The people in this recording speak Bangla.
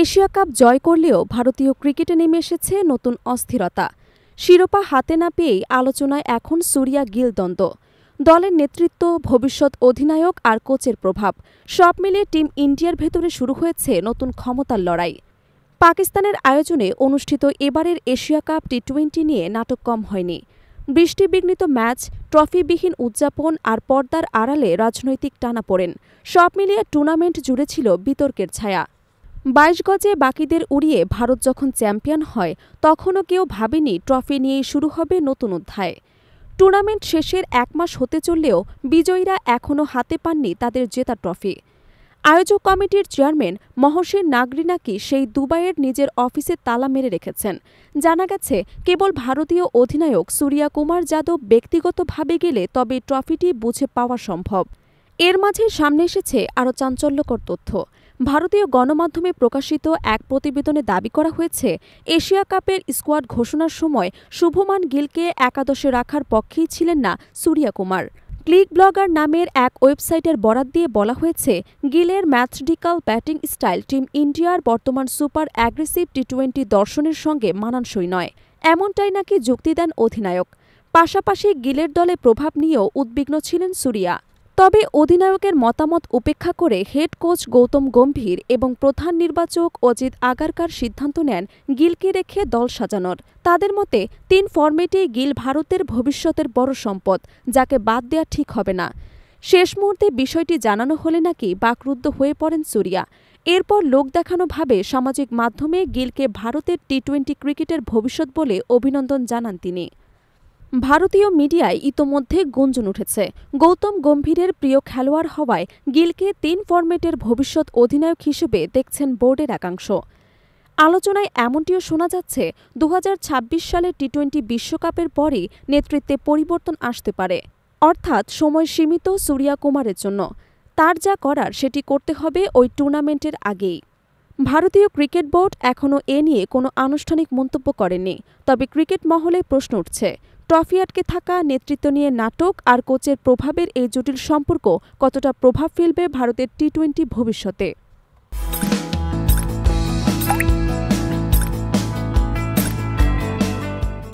এশিয়া কাপ জয় করলেও ভারতীয় ক্রিকেটে নেমে এসেছে নতুন অস্থিরতা। শিরোপা হাতে না পেয়েই আলোচনায় এখন সুরিয়া গিল দ্বন্দ্ব। দলের নেতৃত্ব, ভবিষ্যৎ অধিনায়ক আর কোচের প্রভাব সব মিলিয়ে টিম ইন্ডিয়ার ভেতরে শুরু হয়েছে নতুন ক্ষমতার লড়াই। পাকিস্তানের আয়োজনে অনুষ্ঠিত এবারের এশিয়া কাপ টি-20 নিয়ে নাটক কম হয়নি। বৃষ্টিবিঘ্নিত ম্যাচ, ট্রফিবিহীন উদযাপন আর পর্দার আড়ালে রাজনৈতিক টানাপোড়েন সব মিলিয়ে টুর্নামেন্ট জুড়ে ছিল বিতর্কের ছায়া। ২২ গজে বাকিদের উড়িয়ে ভারত যখন চ্যাম্পিয়ন হয়, তখনও কেউ ভাবেনি ট্রফি নিয়েই শুরু হবে নতুন অধ্যায়। টুর্নামেন্ট শেষের ১ মাস হতে চললেও বিজয়ীরা এখনও হাতে পাননি তাদের জেতা ট্রফি। আয়োজক কমিটির চেয়ারম্যান মহসিন নাকভি নাকি সেই দুবাইয়ের নিজের অফিসে তালা মেরে রেখেছেন। জানা গেছে, কেবল ভারতীয় অধিনায়ক সূর্যা কুমার যাদব ব্যক্তিগতভাবে গেলে তবে ট্রফিটি বুঝে পাওয়া সম্ভব। এর মাঝে সামনে এসেছে আরও চাঞ্চল্যকর তথ্য। ভারতীয় গণমাধ্যমে প্রকাশিত এক প্রতিবেদনে দাবি করা হয়েছে, এশিয়া কাপের স্কোয়াড ঘোষণার সময় শুভমান গিলকে একাদশে রাখার পক্ষেই ছিলেন না সূর্যা কুমার। ক্লিক ব্লগার নামের এক ওয়েবসাইটের বরাত দিয়ে বলা হয়েছে, গিলের ম্যাথডিক্যাল ব্যাটিং স্টাইল টিম ইন্ডিয়ার বর্তমান সুপার অ্যাগ্রেসিভ টি-20 দর্শনের সঙ্গে মানানসই নয়, এমনটাই নাকি যুক্তি দেন অধিনায়ক। পাশাপাশি গিলের দলে প্রভাব নিয়েও উদ্বিগ্ন ছিলেন সূর্যা। তবে অধিনায়কের মতামত উপেক্ষা করে হেড কোচ গৌতম গম্ভীর এবং প্রধান নির্বাচক অজিত আগারকার সিদ্ধান্ত নেন গিলকে রেখে দল সাজানোর। তাদের মতে ৩ ফরম্যাটেই গিল ভারতের ভবিষ্যতের বড় সম্পদ, যাকে বাদ দেওয়া ঠিক হবে না। শেষ মুহূর্তে বিষয়টি জানানো হলে নাকি বাকরুদ্ধ হয়ে পড়েন সূর্যা। এরপর লোক দেখানোভাবে সামাজিক মাধ্যমে গিলকে ভারতের টি-20 ক্রিকেটের ভবিষ্যৎ বলে অভিনন্দন জানান তিনি। ভারতীয় মিডিয়ায় ইতোমধ্যে গুঞ্জন উঠেছে, গৌতম গম্ভীরের প্রিয় খেলোয়াড় হওয়ায় গিলকে ৩ ফরম্যাটের ভবিষ্যৎ অধিনায়ক হিসেবে দেখছেন বোর্ডের একাংশ। আলোচনায় এমনটিও শোনা যাচ্ছে, ২০২৬ সালের টি-20 বিশ্বকাপের পরই নেতৃত্বে পরিবর্তন আসতে পারে, অর্থাৎ সময় সীমিত সূর্যা কুমারের জন্য। তার যা করার সেটি করতে হবে ওই টুর্নামেন্টের আগেই। ভারতীয় ক্রিকেট বোর্ড এখনও এ নিয়ে কোনো আনুষ্ঠানিক মন্তব্য করেনি। তবে ক্রিকেট মহলে প্রশ্ন উঠছে, ট্রফি আটকে থাকা, নেতৃত্ব নিয়ে নাটক আর কোচের প্রভাবের এই জটিল সম্পর্ক কতটা প্রভাব ফেলবে ভারতের টি-20 ভবিষ্যতে।